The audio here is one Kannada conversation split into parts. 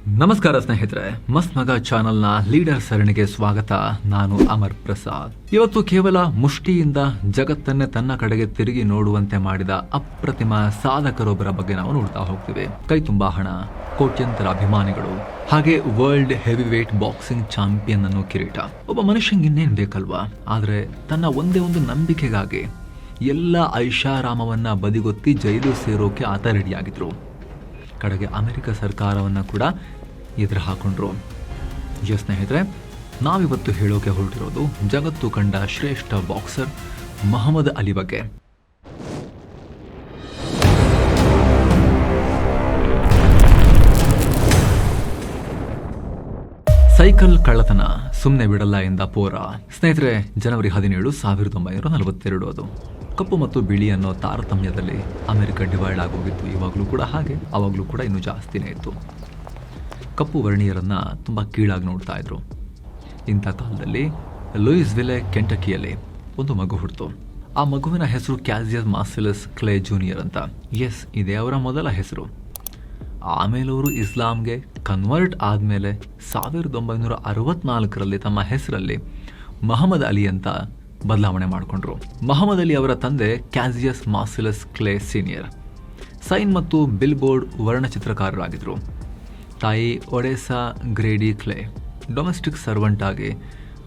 ನಮಸ್ಕಾರ ಸ್ನೇಹಿತರೆ, ಮಸ್ತ್ ಮಗ ಚಾನೆಲ್ನ ಲೀಡರ್ ಸರಣಿಗೆ ಸ್ವಾಗತ. ನಾನು ಅಮರ್ ಪ್ರಸಾದ್. ಇವತ್ತು ಕೇವಲ ಮುಷ್ಟಿಯಿಂದ ಜಗತ್ತನ್ನೇ ತನ್ನ ಕಡೆಗೆ ತಿರುಗಿ ನೋಡುವಂತೆ ಮಾಡಿದ ಅಪ್ರತಿಮ ಸಾಧಕರೊಬ್ಬರ ಬಗ್ಗೆ ನಾವು ನೋಡ್ತಾ ಹೋಗ್ತೀವಿ. ಕೈ ತುಂಬಾ ಹಣ, ಕೋಟ್ಯಂತರ ಅಭಿಮಾನಿಗಳು, ಹಾಗೆ world heavy wait boxing champion ಅನ್ನೋ ಕಿರೀಟ. ಒಬ್ಬ ಮನುಷ್ಯಂಗೆ ಇನ್ನೇನ್ ಬೇಕಲ್ವಾ? ಆದ್ರೆ ತನ್ನ ಒಂದೇ ಒಂದು ನಂಬಿಕೆಗಾಗಿ ಎಲ್ಲ ಐಷಾರಾಮವನ್ನ ಬದಿಗೊತ್ತಿ ಜೈಲು ಸೇರೋಕೆ ಆತ ರೆಡಿಯಾಗಿದ್ರು. ಕಡೆಗೆ ಅಮೆರಿಕ ಸರ್ಕಾರವನ್ನು ಕೂಡ ಎದುರು ಹಾಕೊಂಡ್ರು. ಸ್ನೇಹಿತರೆ, ನಾವಿವತ್ತು ಹೇಳೋಕೆ ಹೊರಟಿರೋದು ಜಗತ್ತು ಕಂಡ ಶ್ರೇಷ್ಠ ಬಾಕ್ಸರ್ ಮೊಹಮ್ಮದ್ ಅಲಿ ಬಗ್ಗೆ. ಸೈಕಲ್ ಕಳ್ಳತನ ಸುಮ್ಮನೆ ಬಿಡಲ್ಲ ಎಂದ ಪೋರ. ಸ್ನೇಹಿತರೆ, ಜನವರಿ 17, 1942 ಅದು. ಕಪ್ಪು ಮತ್ತು ಬಿಳಿ ಅನ್ನೋ ತಾರತಮ್ಯದಲ್ಲಿ ಅಮೆರಿಕ ಡಿವೈಡ್ ಆಗೋಗಿತ್ತು. ಇವಾಗಲೂ ಕೂಡ ಹಾಗೆ, ಅವಾಗಲೂ ಕೂಡ ಇನ್ನೂ ಜಾಸ್ತಿನೇ ಇತ್ತು. ಕಪ್ಪು ವರ್ಣೀಯರನ್ನ ತುಂಬ ಕೀಳಾಗಿ ನೋಡ್ತಾ ಇದ್ರು. ಇಂಥ ಕಾಲದಲ್ಲಿ ಲೂಯಿಸ್ವಿಲೆ, ಕೆಂಟಕಿಯಲ್ಲಿ ಒಂದು ಮಗು ಹುಟ್ಟಿತು. ಆ ಮಗುವಿನ ಹೆಸರು ಕ್ಯಾಸಿಯಸ್ ಮಾರ್ಸಿಲಸ್ ಕ್ಲೇ ಜೂನಿಯರ್ ಅಂತ. ಇದೇ ಅವರ ಮೊದಲ ಹೆಸರು. ಆಮೇಲೆ ಅವರು ಇಸ್ಲಾಂಗೆ ಕನ್ವರ್ಟ್ ಆದಮೇಲೆ 1964ರಲ್ಲಿ ತಮ್ಮ ಹೆಸರಲ್ಲಿ ಮೊಹಮ್ಮದ್ ಅಲಿ ಅಂತ ಬದಲಾವಣೆ ಮಾಡಿಕೊಂಡ್ರು. ಮೊಹಮ್ಮದ್ ಅಲಿ ಅವರ ತಂದೆ Cassius Marcellus Clay senior sign ಮತ್ತು ಬಿಲ್ ಬೋರ್ಡ್ ವರ್ಣಚಿತ್ರಕಾರರಾಗಿದ್ದರು. ತಾಯಿ Odessa Grady Clay domestic servant ಆಗಿ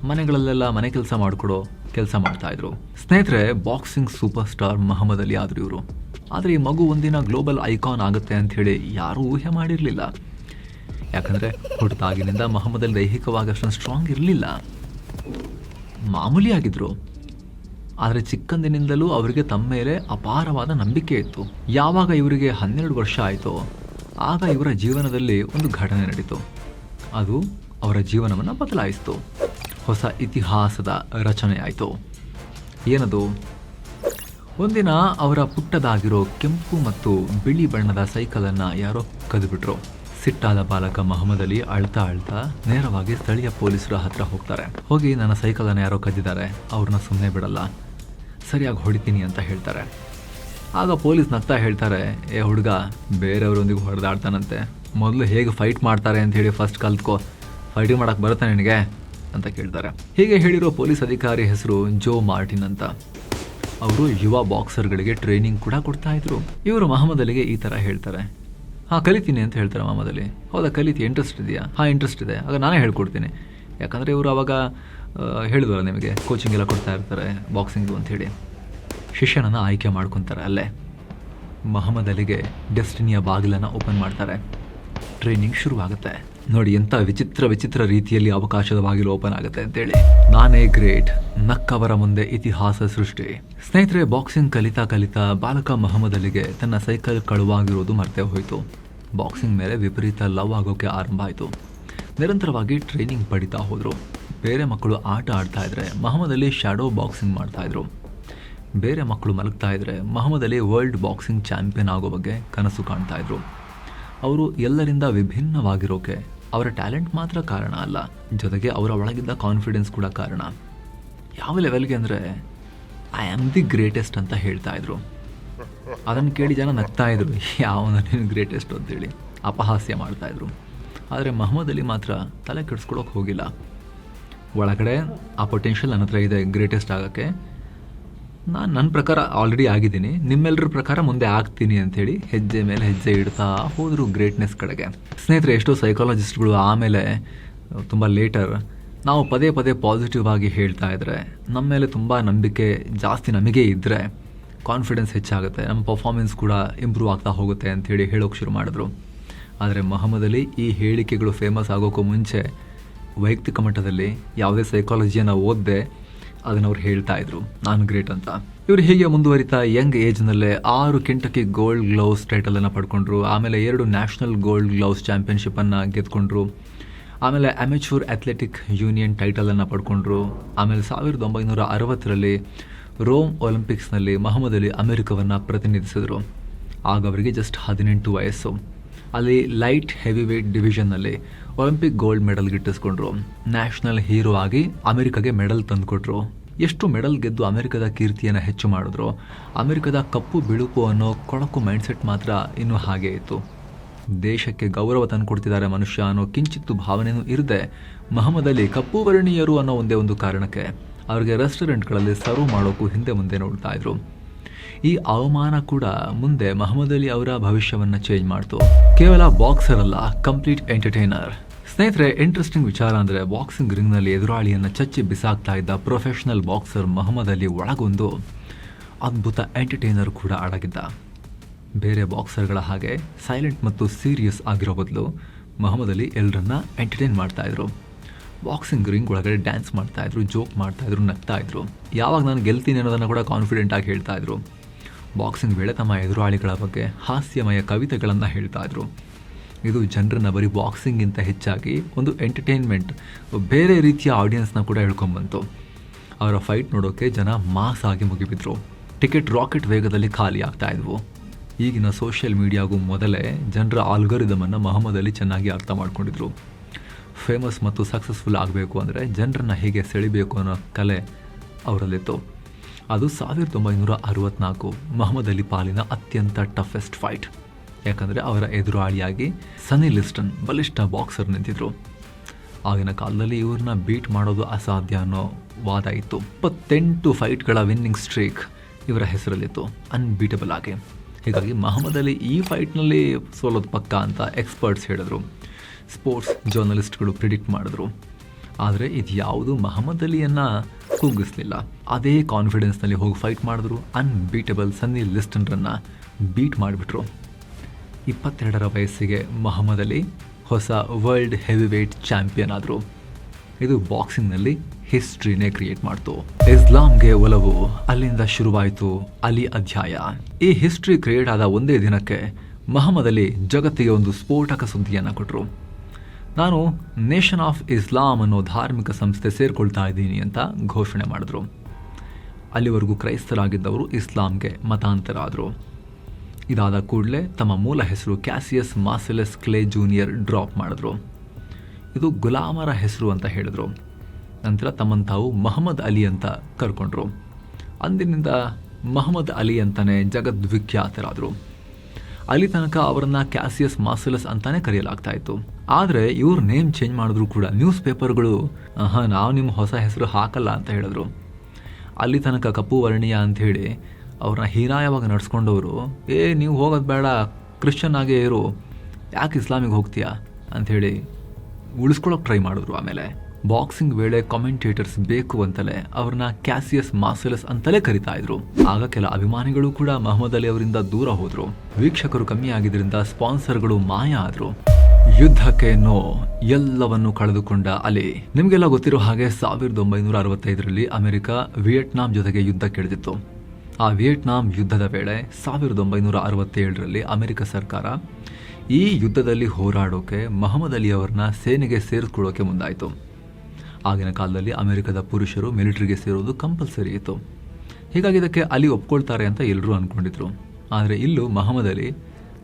ಮನೆಗಳಲ್ಲೆಲ್ಲ ಮನೆ ಕೆಲಸ ಮಾಡಿಕೊಡೋ ಕೆಲಸ ಮಾಡ್ತಾ ಇದ್ರು. ಸ್ನೇಹಿತರೆ, boxing super star Muhammad Ali ಆದ್ರು ಇವರು. ಆದರೆ ಈ ಮಗು ಒಂದಿನ ಗ್ಲೋಬಲ್ ಐಕಾನ್ ಆಗುತ್ತೆ ಅಂತ ಹೇಳಿ ಯಾರೂ ಊಹೆ ಮಾಡಿರಲಿಲ್ಲ. ಯಾಕಂದರೆ ಹುಟ್ಟಿದಾಗಿನಿಂದ ಮೊಹಮ್ಮದ್ ಅಲಿ ದೈಹಿಕವಾಗಿ ಅಷ್ಟೊಂದು ಸ್ಟ್ರಾಂಗ್ ಇರಲಿಲ್ಲ, ಮಾಮೂಲಿ ಆಗಿದ್ರು. ಆದರೆ ಚಿಕ್ಕಂದಿನಿಂದಲೂ ಅವರಿಗೆ ತಮ್ಮ ಮೇಲೆ ಅಪಾರವಾದ ನಂಬಿಕೆ ಇತ್ತು. ಯಾವಾಗ ಇವರಿಗೆ 12 ವರ್ಷ ಆಯಿತೋ ಆಗ ಇವರ ಜೀವನದಲ್ಲಿ ಒಂದು ಘಟನೆ ನಡೀತು. ಅದು ಅವರ ಜೀವನವನ್ನು ಬದಲಾಯಿಸಿತು. ಹೊಸ ಇತಿಹಾಸದ ರಚನೆ ಆಯಿತು. ಏನದು? ಒಂದಿನ ಅವರ ಪುಟ್ಟದಾಗಿರೋ ಕೆಂಪು ಮತ್ತು ಬಿಳಿ ಬಣ್ಣದ ಸೈಕಲನ್ನು ಯಾರೋ ಕದ್ದುಬಿಟ್ರು. ಸಿಟ್ಟಾದ ಬಾಲಕ ಮೊಹಮ್ಮದ್ ಅಲಿ ಅಳ್ತಾ ನೇರವಾಗಿ ಸ್ಥಳೀಯ ಪೊಲೀಸರ ಹತ್ರ ಹೋಗ್ತಾರೆ. ಹೋಗಿ ನನ್ನ ಸೈಕಲನ್ನು ಯಾರೋ ಕದ್ದಿದ್ದಾರೆ, ಅವ್ರನ್ನ ಸುಮ್ಮನೆ ಬಿಡಲ್ಲ, ಸರಿಯಾಗಿ ಹೊಡಿತೀನಿ ಅಂತ ಹೇಳ್ತಾರೆ. ಆಗ ಪೊಲೀಸ್ ನಗ್ತಾ ಹೇಳ್ತಾರೆ, ಏ ಹುಡುಗ, ಬೇರೆಯವರೊಂದಿಗೆ ಹೊಡೆದಾಡ್ತಾನಂತೆ, ಮೊದಲು ಹೇಗೆ ಫೈಟ್ ಮಾಡ್ತಾರೆ ಅಂತ ಹೇಳಿ ಫಸ್ಟ್ ಕಲ್ತ್ಕೋ, ಫೈಟಿಂಗ್ ಮಾಡೋಕ್ಕೆ ಬರುತ್ತೆ ನಿನಗೆ ಅಂತ ಕೇಳ್ತಾರೆ. ಹೀಗೆ ಹೇಳಿರೋ ಪೊಲೀಸ್ ಅಧಿಕಾರಿ ಹೆಸರು ಜೋ ಮಾರ್ಟಿನ್ ಅಂತ. ಅವರು ಯುವ ಬಾಕ್ಸರ್ಗಳಿಗೆ ಟ್ರೈನಿಂಗ್ ಕೂಡ ಕೊಡ್ತಾ ಇದ್ರು. ಇವರು ಮೊಹಮ್ಮದ್ ಅಲಿಗೆ ಈ ಥರ ಹೇಳ್ತಾರೆ, ಕಲಿತೀನಿ ಅಂತ ಹೇಳ್ತಾರೆ ಮೊಹಮ್ಮದ್ ಅಲಿ. ಹೌದಾ, ಕಲಿತಿ, ಇಂಟ್ರೆಸ್ಟ್ ಇದೆಯಾ? ಇಂಟ್ರೆಸ್ಟ್ ಇದೆ, ಆಗ ನಾನೇ ಹೇಳ್ಕೊಡ್ತೀನಿ. ಯಾಕಂದರೆ ಇವರು ಅವಾಗ ಹೇಳಿದ್ವಲ್ಲ ನಿಮಗೆ, ಕೋಚಿಂಗ್ ಎಲ್ಲ ಕೊಡ್ತಾ ಇರ್ತಾರೆ ಬಾಕ್ಸಿಂಗು ಅಂಥೇಳಿ. ಶಿಷ್ಯನನ್ನು ಆಯ್ಕೆ ಮಾಡ್ಕೊತಾರೆ. ಅಲ್ಲೇ ಮೊಹಮ್ಮದ್ ಅಲಿಗೆ ಡೆಸ್ಟಿನಿಯ ಬಾಗಿಲನ್ನು ಓಪನ್ ಮಾಡ್ತಾರೆ. ಟ್ರೈನಿಂಗ್ ಶುರುವಾಗುತ್ತೆ. ನೋಡಿ, ಎಂಥ ವಿಚಿತ್ರ ರೀತಿಯಲ್ಲಿ ಅವಕಾಶದ ಬಾಗಿಲು ಓಪನ್ ಆಗುತ್ತೆ ಅಂತೇಳಿ. ನಾನೇ ಗ್ರೇಟ್, ನಕ್ಕವರ ಮುಂದೆ ಇತಿಹಾಸ ಸೃಷ್ಟಿ. ಸ್ನೇಹಿತರೆ, ಬಾಕ್ಸಿಂಗ್ ಕಲಿತಾ ಬಾಲಕ ಮೊಹಮ್ಮದ್ ಅಲಿಗೆ ತನ್ನ ಸೈಕಲ್ ಕಳುವಾಗಿರೋದು ಮರ್ತೇ ಹೋಯಿತು. ಬಾಕ್ಸಿಂಗ್ ಮೇಲೆ ವಿಪರೀತ ಲವ್ ಆಗೋಕೆ ಆರಂಭ ಆಯಿತು. ನಿರಂತರವಾಗಿ ಟ್ರೈನಿಂಗ್ ಪಡಿತಾ ಹೋದರು. ಬೇರೆ ಮಕ್ಕಳು ಆಟ ಆಡ್ತಾ ಇದ್ರೆ ಮೊಹಮ್ಮದ್ ಅಲಿ ಶ್ಯಾಡೋ ಬಾಕ್ಸಿಂಗ್ ಮಾಡ್ತಾ ಇದ್ರು. ಬೇರೆ ಮಕ್ಕಳು ಮಲಗ್ತಾ ಇದ್ರೆ Muhammad Ali world boxing champion ಆಗೋ ಬಗ್ಗೆ ಕನಸು ಕಾಣ್ತಾ ಇದ್ರು. ಅವರು ಎಲ್ಲರಿಂದ ವಿಭಿನ್ನವಾಗಿರೋಕೆ ಅವರ ಟ್ಯಾಲೆಂಟ್ ಮಾತ್ರ ಕಾರಣ ಅಲ್ಲ, ಜೊತೆಗೆ ಅವರ ಒಳಗಿದ್ದ ಕಾನ್ಫಿಡೆನ್ಸ್ ಕೂಡ ಕಾರಣ. ಯಾವ ಲೆವೆಲ್ಗೆ ಅಂದರೆ, ಐ ಆಮ್ ದಿ ಗ್ರೇಟೆಸ್ಟ್ ಅಂತ ಹೇಳ್ತಾ ಇದ್ರು. ಅದನ್ನು ಕೇಳಿ ಜನ ನಗ್ತಾ ಇದ್ರು, ಯಾವನ ನೀನು ಗ್ರೇಟೆಸ್ಟ್ ಅಂತೇಳಿ ಅಪಹಾಸ್ಯ ಮಾಡ್ತಾ ಇದ್ರು. ಆದರೆ ಮೊಹಮ್ಮದ್ ಅಲಿ ಮಾತ್ರ ತಲೆ ಕೆಡಿಸ್ಕೊಳಕ್ಕೆ ಹೋಗಿಲ್ಲ. ಒಳಗಡೆ ಆ ಪೊಟೆನ್ಷಿಯಲ್ ನನ್ನ ಹತ್ರ ಇದೆ ಗ್ರೇಟೆಸ್ಟ್ ಆಗೋಕ್ಕೆ, ನಾನು ನನ್ನ ಪ್ರಕಾರ ಆಲ್ರೆಡಿ ಆಗಿದ್ದೀನಿ, ನಿಮ್ಮೆಲ್ಲರ ಪ್ರಕಾರ ಮುಂದೆ ಆಗ್ತೀನಿ ಅಂಥೇಳಿ ಹೆಜ್ಜೆ ಮೇಲೆ ಹೆಜ್ಜೆ ಇಡ್ತಾ ಹೋದರು ಗ್ರೇಟ್ನೆಸ್ ಕಡೆಗೆ. ಸ್ನೇಹಿತರೆ, ಎಷ್ಟೋ ಸೈಕಾಲಜಿಸ್ಟ್ಗಳು ಆಮೇಲೆ ತುಂಬ ಲೇಟರ್ ನಾವು ಪದೇ ಪಾಸಿಟಿವ್ ಆಗಿ ಹೇಳ್ತಾ ಇದ್ದರೆ, ನಮ್ಮ ಮೇಲೆ ತುಂಬ ನಂಬಿಕೆ ಜಾಸ್ತಿ ನಮಗೆ ಇದ್ದರೆ ಕಾನ್ಫಿಡೆನ್ಸ್ ಹೆಚ್ಚಾಗುತ್ತೆ, ನಮ್ಮ ಪರ್ಫಾರ್ಮೆನ್ಸ್ ಕೂಡ ಇಂಪ್ರೂವ್ ಆಗ್ತಾ ಹೋಗುತ್ತೆ ಅಂಥೇಳಿ ಹೇಳೋಕೆ ಶುರು ಮಾಡಿದ್ರು. ಆದರೆ ಮೊಹಮ್ಮದ್ ಅಲಿ ಈ ಹೇಳಿಕೆಗಳು ಫೇಮಸ್ ಆಗೋಕ್ಕೂ ಮುಂಚೆ ವೈಯಕ್ತಿಕ ಮಟ್ಟದಲ್ಲಿ ಯಾವುದೇ ಸೈಕಾಲಜಿಯನ್ನು ಓದದೆ ಅದನ್ನು ಅವ್ರು ಹೇಳ್ತಾ ಇದ್ರು, ನಾನು ಗ್ರೇಟ್ ಅಂತ. ಇವರು ಹೀಗೆ ಮುಂದುವರಿತಾ ಯಂಗ್ ಏಜ್ನಲ್ಲೇ 6 ಕೆಂಟಕಿ ಗೋಲ್ಡ್ ಗ್ಲೌಸ್ ಟೈಟಲನ್ನು ಪಡ್ಕೊಂಡ್ರು. ಆಮೇಲೆ 2 ನ್ಯಾಷನಲ್ ಗೋಲ್ಡ್ ಗ್ಲೌಸ್ ಚಾಂಪಿಯನ್ಶಿಪ್ಪನ್ನು ಗೆದ್ಕೊಂಡ್ರು. ಆಮೇಲೆ ಅಮೆಚೂರ್ ಅಥ್ಲೆಟಿಕ್ ಯೂನಿಯನ್ ಟೈಟಲನ್ನು ಪಡ್ಕೊಂಡ್ರು. ಆಮೇಲೆ 1960ರಲ್ಲಿ ರೋಮ್ ಒಲಿಂಪಿಕ್ಸ್ನಲ್ಲಿ ಮೊಹಮ್ಮದ್ ಅಲಿ ಅಮೆರಿಕವನ್ನು ಪ್ರತಿನಿಧಿಸಿದ್ರು. ಆಗ ಅವರಿಗೆ ಜಸ್ಟ್ 18 ವಯಸ್ಸು. ಅಲ್ಲಿ ಲೈಟ್ ಹೆವಿ ವೇಟ್ ಡಿವಿಷನ್ನಲ್ಲಿ ಒಲಿಂಪಿಕ್ ಗೋಲ್ಡ್ ಮೆಡಲ್ ಗಿಟ್ಟಿಸ್ಕೊಂಡ್ರು. ನ್ಯಾಷನಲ್ ಹೀರೋ ಆಗಿ ಅಮೆರಿಕಾಗೆ ಮೆಡಲ್ ತಂದುಕೊಟ್ರು. ಎಷ್ಟು ಮೆಡಲ್ ಗೆದ್ದು ಅಮೆರಿಕದ ಕೀರ್ತಿಯನ್ನು ಹೆಚ್ಚು ಮಾಡಿದ್ರು. ಅಮೆರಿಕದ ಕಪ್ಪು ಬಿಳುಪು ಅನ್ನೋ ಕೊಳಕು ಮೈಂಡ್ಸೆಟ್ ಮಾತ್ರ ಇನ್ನೂ ಹಾಗೇ ಇತ್ತು. ದೇಶಕ್ಕೆ ಗೌರವ ತಂದುಕೊಡ್ತಿದ್ದಾರೆ ಮನುಷ್ಯ ಅನ್ನೋ ಕಿಂಚಿತ್ತು ಭಾವನೆಯೂ ಇರದೆ ಮೊಹಮ್ಮದ್ ಅಲಿ ಕಪ್ಪು ವರ್ಣೀಯರು ಅನ್ನೋ ಒಂದೇ ಒಂದು ಕಾರಣಕ್ಕೆ ಅವರಿಗೆ ರೆಸ್ಟೋರೆಂಟ್ಗಳಲ್ಲಿ ಸರ್ವ್ ಮಾಡೋಕ್ಕೂ ಹಿಂದೆ ಮುಂದೆ ನೋಡ್ತಾ ಇದ್ರು. ಈ ಅವಮಾನ ಕೂಡ ಮುಂದೆ ಮೊಹಮ್ಮದ್ ಅಲಿ ಅವರ ಭವಿಷ್ಯವನ್ನು ಚೇಂಜ್ ಮಾಡ್ತು. ಕೇವಲ ಬಾಕ್ಸರ್ ಅಲ್ಲ, ಕಂಪ್ಲೀಟ್ ಎಂಟರ್ಟೈನರ್. ಸ್ನೇಹಿತರೆ, ಇಂಟ್ರೆಸ್ಟಿಂಗ್ ವಿಚಾರ ಅಂದರೆ ಬಾಕ್ಸಿಂಗ್ ರಿಂಗ್ನಲ್ಲಿ ಎದುರಾಳಿಯನ್ನು ಚಚ್ಚಿ ಬಿಸಾಕ್ತಾ ಇದ್ದ ಪ್ರೊಫೆಷನಲ್ ಬಾಕ್ಸರ್ ಮೊಹಮ್ಮದ್ ಅಲಿ ಒಳಗೊಂದು ಅದ್ಭುತ ಎಂಟರ್ಟೈನರ್ ಕೂಡ ಅಡಗಿದ್ದ. ಬೇರೆ ಬಾಕ್ಸರ್ಗಳ ಹಾಗೆ ಸೈಲೆಂಟ್ ಮತ್ತು ಸೀರಿಯಸ್ ಆಗಿರೋ ಬದಲು ಮೊಹಮ್ಮದ್ ಅಲಿ ಎಲ್ಲರನ್ನ ಎಂಟರ್ಟೈನ್ ಮಾಡ್ತಾಯಿದ್ರು. ಬಾಕ್ಸಿಂಗ್ ರಿಂಗ್ ಒಳಗಡೆ ಡ್ಯಾನ್ಸ್ ಮಾಡ್ತಾಯಿದ್ರು, ಜೋಕ್ ಮಾಡ್ತಾಯಿದ್ರು, ನಗ್ತಾಯಿದ್ರು. ಯಾವಾಗ ನಾನು ಗೆಲ್ತೀನಿ ಅನ್ನೋದನ್ನು ಕೂಡ ಕಾನ್ಫಿಡೆಂಟಾಗಿ ಹೇಳ್ತಾಯಿದ್ರು. ಬಾಕ್ಸಿಂಗ್ ವೇಳೆ ತಮ್ಮ ಎದುರಾಳಿಗಳ ಬಗ್ಗೆ ಹಾಸ್ಯಮಯ ಕವಿತೆಗಳನ್ನು ಹೇಳ್ತಾಯಿದ್ರು. ಇದು ಜನರನ್ನ ಬರೀ ಬಾಕ್ಸಿಂಗಿಂತ ಹೆಚ್ಚಾಗಿ ಒಂದು ಎಂಟರ್ಟೈನ್ಮೆಂಟ್, ಬೇರೆ ರೀತಿಯ ಆಡಿಯನ್ಸ್ನ ಕೂಡ ಹೇಳ್ಕೊಂಬಂತು. ಅವರ ಫೈಟ್ ನೋಡೋಕ್ಕೆ ಜನ ಮಾಸ್ ಆಗಿ ಮುಗಿಬಿದ್ರು. ಟಿಕೆಟ್ ರಾಕೆಟ್ ವೇಗದಲ್ಲಿ ಖಾಲಿ ಆಗ್ತಾ ಇದ್ವು. ಈಗಿನ ಸೋಷಿಯಲ್ ಮೀಡಿಯಾಗೂ ಮೊದಲೇ ಜನರ ಆಲ್ಗರಿದಮನ್ನು ಮೊಹಮ್ಮದ್ ಅಲಿ ಚೆನ್ನಾಗಿ ಅರ್ಥ ಮಾಡ್ಕೊಂಡಿದ್ರು. ಫೇಮಸ್ ಮತ್ತು ಸಕ್ಸಸ್ಫುಲ್ ಆಗಬೇಕು ಅಂದರೆ ಜನರನ್ನು ಹೇಗೆ ಸೆಳಿಬೇಕು ಅನ್ನೋ ಕಲೆ ಅವರಲ್ಲಿತ್ತು. ಅದು 1964 ಮೊಹಮ್ಮದ್ ಅಲಿ ಪಾಲಿನ ಅತ್ಯಂತ ಟಫೆಸ್ಟ್ ಫೈಟ್. ಯಾಕಂದರೆ ಅವರ ಎದುರಾಳಿಯಾಗಿ ಸನ್ನಿ ಲಿಸ್ಟನ್ ಬಲಿಷ್ಠ ಬಾಕ್ಸರ್ ನಿಂತಿದ್ರು. ಆಗಿನ ಕಾಲದಲ್ಲಿ ಇವ್ರನ್ನ ಬೀಟ್ ಮಾಡೋದು ಅಸಾಧ್ಯ ಅನ್ನೋ ವಾದ ಇತ್ತು. 28 ಫೈಟ್ಗಳ ವಿನ್ನಿಂಗ್ ಸ್ಟ್ರೀಕ್ ಇವರ ಹೆಸರಲ್ಲಿತ್ತು, ಅನ್ಬೀಟಬಲ್ ಆಗಿ. ಹೀಗಾಗಿ ಮೊಹಮ್ಮದ್ ಅಲಿ ಈ ಫೈಟ್ನಲ್ಲಿ ಸೋಲೋದು ಪಕ್ಕ ಅಂತ ಎಕ್ಸ್ಪರ್ಟ್ಸ್ ಹೇಳಿದ್ರು. ಸ್ಪೋರ್ಟ್ಸ್ ಜರ್ನಲಿಸ್ಟ್ಗಳು ಪ್ರಿಡಿಕ್ಟ್ ಮಾಡಿದ್ರು. ಆದರೆ ಇದು ಯಾವುದು ಮೊಹಮ್ಮದ್ ಅಲಿಯನ್ನು ಕುಗ್ಗಿಸ್ಲಿಲ್ಲ. ಅದೇ ಕಾನ್ಫಿಡೆನ್ಸ್ನಲ್ಲಿ ಹೋಗಿ ಫೈಟ್ ಮಾಡಿದ್ರು. ಅನ್ಬೀಟಬಲ್ ಸನ್ನಿ ಲಿಸ್ಟನ್ರನ್ನು ಬೀಟ್ ಮಾಡಿಬಿಟ್ರು. 22ರ ವಯಸ್ಸಿಗೆ ಮೊಹಮ್ಮದ್ ಅಲಿ ಹೊಸ ವರ್ಲ್ಡ್ ಹೆವಿವೇಟ್ ಚಾಂಪಿಯನ್ ಆದರು. ಇದು ಬಾಕ್ಸಿಂಗ್ನಲ್ಲಿ ಹಿಸ್ಟ್ರಿನೇ ಕ್ರಿಯೇಟ್ ಮಾಡ್ತು. ಇಸ್ಲಾಂಗೆ ಒಲವು ಅಲ್ಲಿಂದ ಶುರುವಾಯಿತು ಅಲಿ ಅಧ್ಯಾಯ. ಈ ಹಿಸ್ಟ್ರಿ ಕ್ರಿಯೇಟ್ ಆದ ಒಂದೇ ದಿನಕ್ಕೆ ಮೊಹಮ್ಮದ್ ಅಲಿ ಜಗತ್ತಿಗೆ ಒಂದು ಸ್ಫೋಟಕ ಸುದ್ದಿಯನ್ನು ಕೊಟ್ಟರು. ನಾನು ನೇಷನ್ ಆಫ್ ಇಸ್ಲಾಂ ಅನ್ನೋ ಧಾರ್ಮಿಕ ಸಂಸ್ಥೆ ಸೇರ್ಕೊಳ್ತಾ ಇದ್ದೀನಿ ಅಂತ ಘೋಷಣೆ ಮಾಡಿದ್ರು. ಅಲ್ಲಿವರೆಗೂ ಕ್ರೈಸ್ತರಾಗಿದ್ದವರು ಇಸ್ಲಾಂಗೆ ಮತಾಂತರ ಆದರು. ಇದಾದ ಕೂಡಲೇ ತಮ್ಮ ಮೂಲ ಹೆಸರು ಕ್ಯಾಸಿಯಸ್ ಮಾರ್ಸೆಲಸ್ ಕ್ಲೇ ಜೂನಿಯರ್ ಡ್ರಾಪ್ ಮಾಡಿದ್ರು. ಇದು ಗುಲಾಮರ ಹೆಸರು ಅಂತ ಹೇಳಿದ್ರು. ನಂತರ ತಮ್ಮನ್ನು ತಾವು ಮೊಹಮ್ಮದ್ ಅಲಿ ಅಂತ ಕರ್ಕೊಂಡ್ರು. ಅಂದಿನಿಂದ ಮೊಹಮ್ಮದ್ ಅಲಿ ಅಂತಲೇ ಜಗದ್ವಿಖ್ಯಾತರಾದರು. ಅಲ್ಲಿ ತನಕ ಅವರನ್ನು ಕ್ಯಾಸಿಯಸ್ ಮಾರ್ಸೆಲಸ್ ಅಂತಾನೆ ಕರೆಯಲಾಗ್ತಾ ಇತ್ತು. ಆದರೆ ಇವ್ರ ನೇಮ್ ಚೇಂಜ್ ಮಾಡಿದ್ರು ಕೂಡ ನ್ಯೂಸ್ ಪೇಪರ್ಗಳು ನಾವು ನಿಮ್ಮ ಹೊಸ ಹೆಸರು ಹಾಕಲ್ಲ ಅಂತ ಹೇಳಿದ್ರು. ಅಲ್ಲಿ ತನಕ ಕಪ್ಪು ವರ್ಣೀಯ ಅಂಥೇಳಿ ಅವ್ರನ್ನ ಹೀನಾಯವಾಗಿ ನಡ್ಸ್ಕೊಂಡವರು, ನೀವು ಹೋಗೋದು ಬೇಡ, ಕ್ರಿಶ್ಚಿಯನ್ ಆಗೇ ಇರು, ಯಾಕೆ ಇಸ್ಲಾಮಿಗೆ ಹೋಗ್ತೀಯಾ ಅಂಥೇಳಿ ಉಳಿಸ್ಕೊಳ್ಳೋಕೆ ಟ್ರೈ ಮಾಡಿದ್ರು. ಆಮೇಲೆ ಬಾಕ್ಸಿಂಗ್ ವೇಳೆ ಕಾಮೆಂಟೇಟರ್ಸ್ ಬೇಕು ಅಂತಲೇ ಅವ್ರನ್ನ ಕ್ಯಾಸಿಯಸ್ ಮಾರ್ಸೆಲಸ್ ಅಂತಲೇ ಕರಿತಾ ಇದ್ರು. ಆಗ ಕೆಲ ಅಭಿಮಾನಿಗಳು ಕೂಡ ಮೊಹಮ್ಮದ್ ಅಲಿ ಅವರಿಂದ ದೂರ ಹೋದ್ರು. ವೀಕ್ಷಕರು ಕಮ್ಮಿ ಆಗಿದ್ರಿಂದ ಸ್ಪಾನ್ಸರ್ಗಳು ಮಾಯ ಆದ್ರು. ಯುದ್ಧಕ್ಕೆ ಎಲ್ಲವನ್ನು ಕಳೆದುಕೊಂಡ ಅಲಿ. ನಿಮಗೆಲ್ಲ ಗೊತ್ತಿರೋ ಹಾಗೆ 1965ರಲ್ಲಿ ಅಮೆರಿಕ ವಿಯೆಟ್ನಾಂ ಜೊತೆಗೆ ಯುದ್ಧಕ್ಕಿಳಿದಿತ್ತು. ಆ ವಿಯೆಟ್ನಾಂ ಯುದ್ಧದ ವೇಳೆ 1967ರಲ್ಲಿ ಅಮೆರಿಕ ಸರ್ಕಾರ ಈ ಯುದ್ಧದಲ್ಲಿ ಹೋರಾಡೋಕೆ ಮೊಹಮ್ಮದ್ ಅಲಿ ಅವರನ್ನ ಸೇನೆಗೆ ಸೇರಿಸ್ಕೊಳ್ಳೋಕೆ ಮುಂದಾಯಿತು. ಆಗಿನ ಕಾಲದಲ್ಲಿ ಅಮೆರಿಕದ ಪುರುಷರು ಮಿಲಿಟರಿಗೆ ಸೇರೋದು ಕಂಪಲ್ಸರಿ ಇತ್ತು. ಹೀಗಾಗಿ ಇದಕ್ಕೆ ಅಲಿ ಒಪ್ಕೊಳ್ತಾರೆ ಅಂತ ಎಲ್ಲರೂ ಅಂದ್ಕೊಂಡಿದ್ರು. ಆದರೆ ಇಲ್ಲೂ ಮೊಹಮ್ಮದ್ ಅಲಿ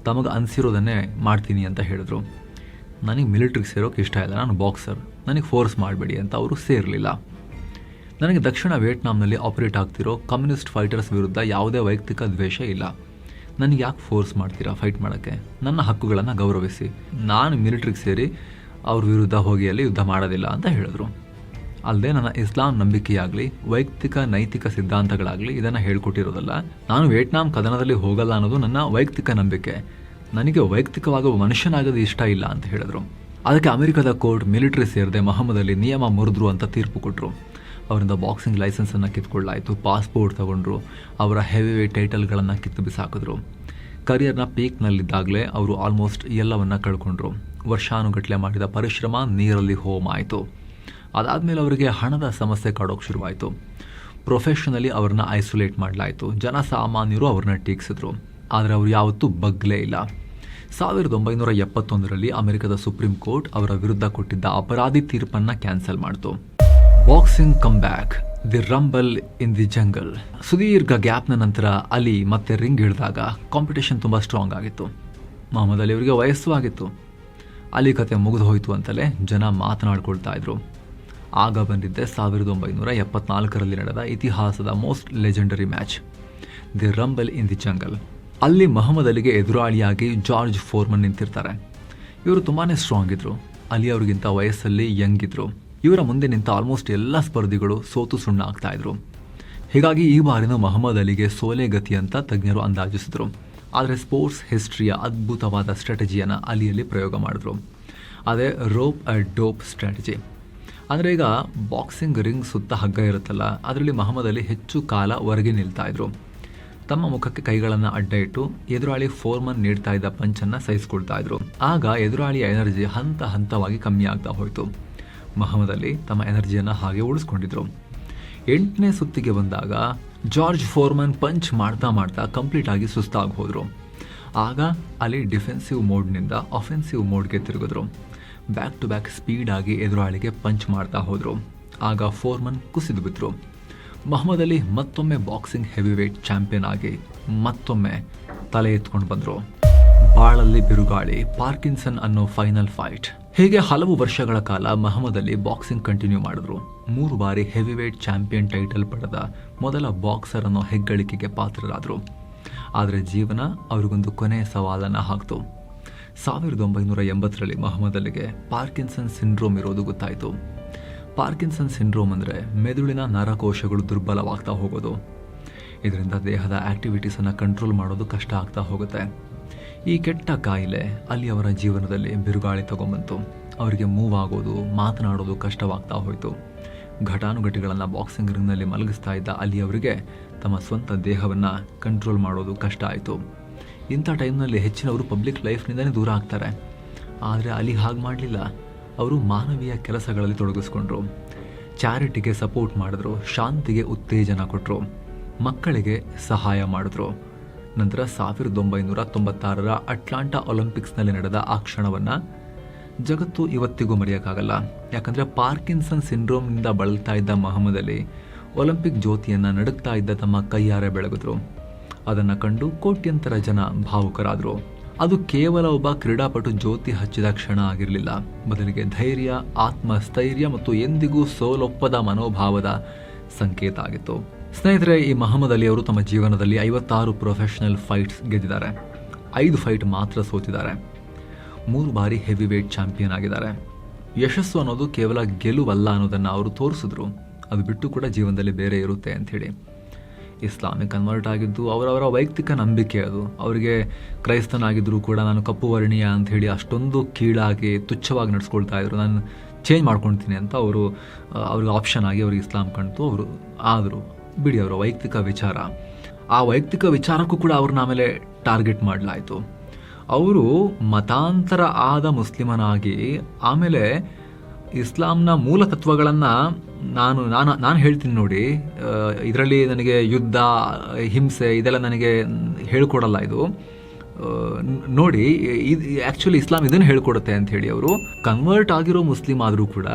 ತಮಗೆ ಅನಿಸಿರೋದನ್ನೇ ಮಾಡ್ತೀನಿ ಅಂತ ಹೇಳಿದ್ರು. ನನಗೆ ಮಿಲಿಟ್ರಿಗೆ ಸೇರೋಕೆ ಇಷ್ಟ ಇಲ್ಲ, ನಾನು ಬಾಕ್ಸರ್, ನನಗೆ ಫೋರ್ಸ್ ಮಾಡಬೇಡಿ ಅಂತ ಅವರು ಸೇರಲಿಲ್ಲ. ನನಗೆ ದಕ್ಷಿಣ ವಿಯೆಟ್ನಾಂನಲ್ಲಿ ಆಪರೇಟ್ ಆಗ್ತಿರೋ ಕಮ್ಯುನಿಸ್ಟ್ ಫೈಟರ್ಸ್ ವಿರುದ್ಧ ಯಾವುದೇ ವೈಯಕ್ತಿಕ ದ್ವೇಷ ಇಲ್ಲ. ನನಗೆ ಯಾಕೆ ಫೋರ್ಸ್ ಮಾಡ್ತೀರಾ ಫೈಟ್ ಮಾಡೋಕ್ಕೆ? ನನ್ನ ಹಕ್ಕುಗಳನ್ನು ಗೌರವಿಸಿ. ನಾನು ಮಿಲಿಟ್ರಿಗೆ ಸೇರಿ ಅವ್ರ ವಿರುದ್ಧ ಹೋಗಿ ಅಲ್ಲಿ ಯುದ್ಧ ಮಾಡೋದಿಲ್ಲ ಅಂತ ಹೇಳಿದ್ರು. ಅಲ್ಲದೆ ನನ್ನ ಇಸ್ಲಾಂ ನಂಬಿಕೆಯಾಗಲಿ ವೈಯಕ್ತಿಕ ನೈತಿಕ ಸಿದ್ಧಾಂತಗಳಾಗಲಿ ಇದನ್ನು ಹೇಳ್ಕೊಟ್ಟಿರೋದಲ್ಲ. ನಾನು ವಿಯೆಟ್ನಾಂ ಕದನದಲ್ಲಿ ಹೋಗಲ್ಲ ಅನ್ನೋದು ನನ್ನ ವೈಯಕ್ತಿಕ ನಂಬಿಕೆ. ನನಗೆ ವೈಯಕ್ತಿಕವಾಗಿ ಮನುಷ್ಯನಾಗೋದು ಇಷ್ಟ ಇಲ್ಲ ಅಂತ ಹೇಳಿದ್ರು. ಅದಕ್ಕೆ ಅಮೆರಿಕದ ಕೋರ್ಟ್ ಮಿಲಿಟರಿ ಸೇರದೆ ಮೊಹಮ್ಮದ್ ಅಲಿ ನಿಯಮ ಮುರಿದ್ರು ಅಂತ ತೀರ್ಪು ಕೊಟ್ಟರು. ಅವರಿಂದ ಬಾಕ್ಸಿಂಗ್ ಲೈಸೆನ್ಸನ್ನು ಕಿತ್ಕೊಳ್ಳಾಯಿತು, ಪಾಸ್ಪೋರ್ಟ್ ತಗೊಂಡ್ರು, ಅವರ ಹೆವಿವೇಟ್ ಟೈಟಲ್ಗಳನ್ನು ಕಿತ್ತು ಬಿಸಾಕಿದ್ರು. ಕರಿಯರ್ನ ಪೀಕ್ನಲ್ಲಿದ್ದಾಗಲೇ ಅವರು ಆಲ್ಮೋಸ್ಟ್ ಎಲ್ಲವನ್ನ ಕಳ್ಕೊಂಡ್ರು. ವರ್ಷಾನುಗಟ್ಟಲೆ ಮಾಡಿದ ಪರಿಶ್ರಮ ನೀರಲ್ಲಿ ಹೋಮ ಆಯಿತು. ಅದಾದಮೇಲೆ ಅವರಿಗೆ ಹಣದ ಸಮಸ್ಯೆ ಕಾಡೋಕೆ ಶುರುವಾಯಿತು. ಪ್ರೊಫೆಷನಲಿ ಅವ್ರನ್ನ ಐಸೋಲೇಟ್ ಮಾಡಲಾಯಿತು. ಜನಸಾಮಾನ್ಯರು ಅವ್ರನ್ನ ಟೀಕಿಸಿದ್ರು. ಆದರೆ ಅವರು ಯಾವತ್ತೂ ಬಗ್ಲೇ ಇಲ್ಲ. 1971ರಲ್ಲಿ ಅಮೆರಿಕದ ಸುಪ್ರೀಂ ಕೋರ್ಟ್ ಅವರ ವಿರುದ್ಧ ಕೊಟ್ಟಿದ್ದ ಅಪರಾಧಿ ತೀರ್ಪನ್ನು ಕ್ಯಾನ್ಸಲ್ ಮಾಡಿತು. Boxing come back, the rumble in the jungle. ಸುದೀರ್ಘ ಗ್ಯಾಪ್ನ ನಂತರ ಅಲಿ ಮತ್ತೆ ರಿಂಗ್ ಹಿಡಿದಾಗ ಕಾಂಪಿಟೇಷನ್ ತುಂಬ ಸ್ಟ್ರಾಂಗ್ ಆಗಿತ್ತು. ಮೊಹಮ್ಮದ್ ಅಲಿ ಅವರಿಗೆ ವಯಸ್ಸು ಆಗಿತ್ತು. ಅಲಿ ಕತೆ ಮುಗಿದು ಹೋಯಿತು ಅಂತಲೇ ಜನ ಮಾತನಾಡ್ಕೊಳ್ತಾ ಇದ್ರು. ಆಗ ಬಂದಿದ್ದೆ 1974ರಲ್ಲಿ ನಡೆದ ಇತಿಹಾಸದ most legendary match, the rumble in the jungle. ಅಲ್ಲಿ ಮೊಹಮ್ಮದ್ ಅಲಿಗೆ ಎದುರಾಳಿಯಾಗಿ ಜಾರ್ಜ್ ಫೋರ್ಮನ್ ನಿಂತಿರ್ತಾರೆ. ಇವರು ತುಂಬಾ ಸ್ಟ್ರಾಂಗ್ ಇದ್ರು. ಅಲಿ ಅವ್ರಿಗಿಂತ ವಯಸ್ಸಲ್ಲಿ ಯಂಗ್ ಇದ್ರು. ಇವರ ಮುಂದೆ ನಿಂತ ಆಲ್ಮೋಸ್ಟ್ ಎಲ್ಲ ಸ್ಪರ್ಧಿಗಳು ಸೋತು ಸುಣ್ಣ ಆಗ್ತಾ ಇದ್ರು. ಹೀಗಾಗಿ ಈ ಬಾರಿನೂ ಮೊಹಮ್ಮದ್ ಅಲಿಗೆ ಸೋಲೆ ಗತಿ ಅಂತ ತಜ್ಞರು ಅಂದಾಜಿಸಿದ್ರು. ಆದರೆ ಸ್ಪೋರ್ಟ್ಸ್ ಹಿಸ್ಟ್ರಿಯ ಅದ್ಭುತವಾದ ಸ್ಟ್ರಾಟಜಿಯನ್ನು ಅಲಿಯಲ್ಲಿ ಪ್ರಯೋಗ ಮಾಡಿದ್ರು. ಅದೇ ರೋಪ್ ಅ ಡೋಪ್ ಸ್ಟ್ರಾಟಜಿ. ಅಂದರೆ ಈಗ ಬಾಕ್ಸಿಂಗ್ ರಿಂಗ್ ಸುತ್ತ ಹಗ್ಗ ಇರುತ್ತಲ್ಲ, ಅದರಲ್ಲಿ ಮೊಹಮ್ಮದ್ ಅಲಿ ಹೆಚ್ಚು ಕಾಲ ಹೊರಗೆ ನಿಲ್ತಾ ಇದ್ರು. ತಮ್ಮ ಮುಖಕ್ಕೆ ಕೈಗಳನ್ನು ಅಡ್ಡ ಇಟ್ಟು ಎದುರಾಳಿ ಫೋರ್ಮನ್ ನೀಡ್ತಾ ಇದ್ದ ಪಂಚನ್ನು ಸಹಿಸ್ಕೊಳ್ತಾ ಇದ್ರು. ಆಗ ಎದುರಾಳಿಯ ಎನರ್ಜಿ ಹಂತ ಹಂತವಾಗಿ ಕಮ್ಮಿ ಆಗ್ತಾ ಹೋಯಿತು. ಮೊಹಮ್ಮದ್ ಅಲಿ ತಮ್ಮ ಎನರ್ಜಿಯನ್ನು ಹಾಗೆ ಉಳಿಸ್ಕೊಂಡಿದ್ರು. 8ನೇ ಸುತ್ತಿಗೆ ಬಂದಾಗ ಜಾರ್ಜ್ ಫೋರ್ಮನ್ ಪಂಚ್ ಮಾಡ್ತಾ ಮಾಡ್ತಾ ಕಂಪ್ಲೀಟ್ ಆಗಿ ಸುಸ್ತಾಗಿ ಹೋದರು. ಆಗ ಅಲಿ ಡಿಫೆನ್ಸಿವ್ ಮೋಡ್ನಿಂದ ಅಫೆನ್ಸಿವ್ ಮೋಡ್ಗೆ ತಿರುಗಿದ್ರು. ಬ್ಯಾಕ್ ಟು ಬ್ಯಾಕ್ ಸ್ಪೀಡಾಗಿ ಎದುರಾಳಿಗೆ ಪಂಚ್ ಮಾಡ್ತಾ ಹೋದರು. ಆಗ ಫೋರ್ಮನ್ ಕುಸಿದು ಬಿದ್ದರು. ಮೊಹಮ್ಮದ್ ಅಲಿ ಮತ್ತೊಮ್ಮೆ ಬಾಕ್ಸಿಂಗ್ ಹೆವಿವೇಟ್ ಚಾಂಪಿಯನ್ ಆಗಿ ಮತ್ತೊಮ್ಮೆ ತಲೆ ಎತ್ಕೊಂಡು ಬಂದರು. ಬಾಳಲ್ಲಿ ಬಿರುಗಾಳಿ, ಪಾರ್ಕಿನ್ಸನ್ ಅನ್ನೋ ಫೈನಲ್ ಫೈಟ್. ಹೀಗೆ ಹಲವು ವರ್ಷಗಳ ಕಾಲ ಮೊಹಮ್ಮದ್ ಅಲಿ ಬಾಕ್ಸಿಂಗ್ ಕಂಟಿನ್ಯೂ ಮಾಡಿದ್ರು. 3 ಬಾರಿ ಹೆವಿವೇಟ್ ಚಾಂಪಿಯನ್ ಟೈಟಲ್ ಪಡೆದ ಮೊದಲ ಬಾಕ್ಸರ್ ಅನ್ನೋ ಹೆಗ್ಗಳಿಕೆಗೆ ಪಾತ್ರರಾದರು. ಆದರೆ ಜೀವನ ಅವ್ರಿಗೊಂದು ಕೊನೆಯ ಸವಾಲನ್ನು ಹಾಕ್ತು. 1980ರಲ್ಲಿ ಮೊಹಮ್ಮದ್ ಅಲಿಗೆ ಪಾರ್ಕಿನ್ಸನ್ ಸಿಂಡ್ರೋಮ್ ಇರೋದು ಗೊತ್ತಾಯಿತು. ಪಾರ್ಕಿನ್ಸನ್ ಸಿಂಡ್ರೋಮ್ ಅಂದರೆ ಮೆದುಳಿನ ನರಕೋಶಗಳು ದುರ್ಬಲವಾಗ್ತಾ ಹೋಗೋದು. ಇದರಿಂದ ದೇಹದ ಆಕ್ಟಿವಿಟೀಸನ್ನು ಕಂಟ್ರೋಲ್ ಮಾಡೋದು ಕಷ್ಟ ಆಗ್ತಾ ಹೋಗುತ್ತೆ. ಈ ಕೆಟ್ಟ ಕಾಯಿಲೆ ಅಲ್ಲಿ ಅವರ ಜೀವನದಲ್ಲಿ ಬಿರುಗಾಳಿ ತಗೊಂಬಂತು. ಅವರಿಗೆ ಮೂವ್ ಆಗೋದು, ಮಾತನಾಡೋದು ಕಷ್ಟವಾಗ್ತಾ ಹೋಯಿತು. ಘಟಾನುಘಟಿಗಳನ್ನು ಬಾಕ್ಸಿಂಗ್ ರಿಂಗ್ನಲ್ಲಿ ಮಲಗಿಸ್ತಾ ಇದ್ದ ಅಲ್ಲಿ ಅವರಿಗೆ ತಮ್ಮ ಸ್ವಂತ ದೇಹವನ್ನು ಕಂಟ್ರೋಲ್ ಮಾಡೋದು ಕಷ್ಟ ಆಯಿತು. ಇಂಥ ಟೈಮ್ನಲ್ಲಿ ಹೆಚ್ಚಿನವರು ಪಬ್ಲಿಕ್ ಲೈಫ್ನಿಂದಲೇ ದೂರ ಆಗ್ತಾರೆ. ಆದರೆ ಅಲಿ ಹಾಗೆ ಮಾಡಲಿಲ್ಲ. ಅವರು ಮಾನವೀಯ ಕೆಲಸಗಳಲ್ಲಿ ತೊಡಗಿಸ್ಕೊಂಡ್ರು. ಚಾರಿಟಿಗೆ ಸಪೋರ್ಟ್ ಮಾಡಿದ್ರು, ಶಾಂತಿಗೆ ಉತ್ತೇಜನ ಕೊಟ್ಟರು, ಮಕ್ಕಳಿಗೆ ಸಹಾಯ ಮಾಡಿದ್ರು. ನಂತರ 1996ರ ಅಟ್ಲಾಂಟಾ ಒಲಿಂಪಿಕ್ಸ್ನಲ್ಲಿ ನಡೆದ ಆ ಕ್ಷಣವನ್ನು ಜಗತ್ತು ಇವತ್ತಿಗೂ ಮರೆಯೋಕ್ಕಾಗಲ್ಲ. ಯಾಕಂದರೆ ಪಾರ್ಕಿನ್ಸನ್ ಸಿಂಡ್ರೋಮ್ನಿಂದ ಬಳಲ್ತಾ ಇದ್ದ ಮೊಹಮ್ಮದ್ ಅಲಿ ಒಲಿಂಪಿಕ್ ಜ್ಯೋತಿಯನ್ನು ನಡುಗ್ತಾ ಇದ್ದ ತಮ್ಮ ಕೈಯಾರೆ ಬೆಳಗಿದ್ರು. ಅದನ್ನು ಕಂಡು ಕೋಟ್ಯಂತರ ಜನ ಭಾವುಕರಾದರು. ಅದು ಕೇವಲ ಒಬ್ಬ ಕ್ರೀಡಾಪಟು ಜ್ಯೋತಿ ಹಚ್ಚಿದ ಕ್ಷಣ ಆಗಿರಲಿಲ್ಲ. ಬದಲಿಗೆ ಧೈರ್ಯ, ಆತ್ಮಸ್ಥೈರ್ಯ ಮತ್ತು ಎಂದಿಗೂ ಸೋಲೊಪ್ಪದ ಮನೋಭಾವದ ಸಂಕೇತ ಆಗಿತ್ತು. ಸ್ನೇಹಿತರೆ, ಈ ಮೊಹಮ್ಮದ್ ಅಲಿ ಅವರು ತಮ್ಮ ಜೀವನದಲ್ಲಿ 56 ಪ್ರೊಫೆಷನಲ್ ಫೈಟ್ಸ್ ಗೆದ್ದಿದ್ದಾರೆ. 5 ಫೈಟ್ ಮಾತ್ರ ಸೋತಿದ್ದಾರೆ. 3 ಬಾರಿ ಹೆವಿ ವೇಟ್ ಚಾಂಪಿಯನ್ ಆಗಿದ್ದಾರೆ. ಯಶಸ್ಸು ಅನ್ನೋದು ಕೇವಲ ಗೆಲುವಲ್ಲ ಅನ್ನೋದನ್ನು ಅವರು ತೋರಿಸಿದ್ರು. ಅದು ಬಿಟ್ಟು ಕೂಡ ಜೀವನದಲ್ಲಿ ಬೇರೆ ಇರುತ್ತೆ ಅಂಥೇಳಿ. ಇಸ್ಲಾಮಿಕ್ ಕನ್ವರ್ಟ್ ಆಗಿದ್ದು ಅವರವರ ವೈಯಕ್ತಿಕ ನಂಬಿಕೆ. ಅದು ಅವರಿಗೆ ಕ್ರೈಸ್ತನಾಗಿದ್ದರೂ ಕೂಡ ನಾನು ಕಪ್ಪು ವರ್ಣೀಯ ಅಂಥೇಳಿ ಅಷ್ಟೊಂದು ಕೀಳಾಗಿ ತುಚ್ಛವಾಗಿ ನಡೆಸ್ಕೊಳ್ತಾ ಇದ್ರು. ನಾನು ಚೇಂಜ್ ಮಾಡ್ಕೊಳ್ತೀನಿ ಅಂತ ಅವ್ರಿಗೆ ಆಪ್ಷನ್ ಆಗಿ ಅವ್ರಿಗೆ ಇಸ್ಲಾಂ ಕಾಣ್ತು. ಅವರು ಆದರು. ಬಿಡಿ, ಅವರ ವೈಯಕ್ತಿಕ ವಿಚಾರ. ಆ ವೈಯಕ್ತಿಕ ವಿಚಾರಕ್ಕೂ ಕೂಡ ಅವ್ರನ್ನ ಆಮೇಲೆ ಟಾರ್ಗೆಟ್ ಮಾಡಲಾಯಿತು. ಅವರು ಮತಾಂತರ ಆದ ಮುಸ್ಲಿಮನಾಗಿ ಆಮೇಲೆ ಇಸ್ಲಾಂನ ಮೂಲ ತತ್ವಗಳನ್ನು ನಾನು ಹೇಳ್ತೀನಿ ನೋಡಿ, ಇದರಲ್ಲಿ ನನಗೆ ಯುದ್ಧ, ಹಿಂಸೆ ಇದೆಲ್ಲ ನನಗೆ ಹೇಳ್ಕೊಡಲ್ಲ. ಇದು ನೋಡಿ, ಆ್ಯಕ್ಚುಲಿ ಇಸ್ಲಾಂ ಇದನ್ನು ಹೇಳ್ಕೊಡುತ್ತೆ ಅಂಥೇಳಿ ಅವರು ಕನ್ವರ್ಟ್ ಆಗಿರೋ ಮುಸ್ಲಿಂ ಆದರೂ ಕೂಡ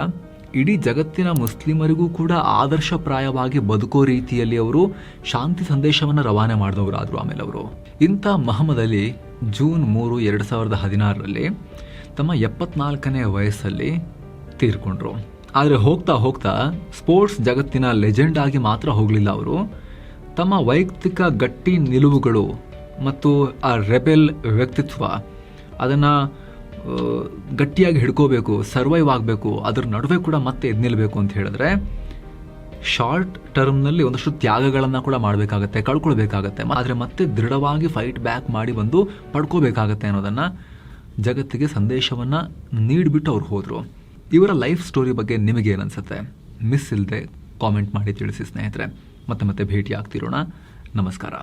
ಇಡೀ ಜಗತ್ತಿನ ಮುಸ್ಲಿಮರಿಗೂ ಕೂಡ ಆದರ್ಶಪ್ರಾಯವಾಗಿ ಬದುಕೋ ರೀತಿಯಲ್ಲಿ ಅವರು ಶಾಂತಿ ಸಂದೇಶವನ್ನು ರವಾನೆ ಮಾಡಿದವರಾದರು. ಆಮೇಲೆ ಅವರು ಇಂಥ ಮೊಹಮ್ಮದ್ ಅಲಿ ಜೂನ್ 3, 2016ರಲ್ಲಿ ತಮ್ಮ 74ನೇ ವಯಸ್ಸಲ್ಲಿ ತೀರ್ಕೊಂಡ್ರು. ಆದರೆ ಹೋಗ್ತಾ ಹೋಗ್ತಾ ಸ್ಪೋರ್ಟ್ಸ್ ಜಗತ್ತಿನ ಲೆಜೆಂಡ್ ಆಗಿ ಮಾತ್ರ ಹೋಗಲಿಲ್ಲ. ಅವರು ತಮ್ಮ ವೈಯಕ್ತಿಕ ಗಟ್ಟಿ ನಿಲುವುಗಳು ಮತ್ತು ಆ ರೆಬೆಲ್ ವ್ಯಕ್ತಿತ್ವ, ಅದನ್ನು ಗಟ್ಟಿಯಾಗಿ ಹಿಡ್ಕೋಬೇಕು, ಸರ್ವೈವ್ ಆಗಬೇಕು, ಅದ್ರ ನಡುವೆ ಕೂಡ ಮತ್ತೆ ಎದ್ದು ನಿಲ್ಲಬೇಕು ಅಂತ ಹೇಳಿದ್ರೆ ಶಾರ್ಟ್ ಟರ್ಮ್ನಲ್ಲಿ ಒಂದಷ್ಟು ತ್ಯಾಗಗಳನ್ನು ಕೂಡ ಮಾಡಬೇಕಾಗತ್ತೆ, ಕಳ್ಕೊಳ್ಬೇಕಾಗತ್ತೆ. ಆದರೆ ಮತ್ತೆ ದೃಢವಾಗಿ ಫೈಟ್ ಬ್ಯಾಕ್ ಮಾಡಿ ಬಂದು ಪಡ್ಕೋಬೇಕಾಗತ್ತೆ ಅನ್ನೋದನ್ನು ಜಗತ್ತಿಗೆ ಸಂದೇಶವನ್ನು ನೀಡಿಬಿಟ್ಟು ಅವ್ರು ಹೋದರು. ಇವರ ಲೈಫ್ ಸ್ಟೋರಿ ಬಗ್ಗೆ ನಿಮಗೇನು ಅನಿಸುತ್ತೆ? ಮಿಸ್ ಇಲ್ಲದೆ ಕಾಮೆಂಟ್ ಮಾಡಿ ತಿಳಿಸಿ ಸ್ನೇಹಿತರೆ. ಮತ್ತೆ ಭೇಟಿ ಆಗ್ತಿರೋಣ. ನಮಸ್ಕಾರ.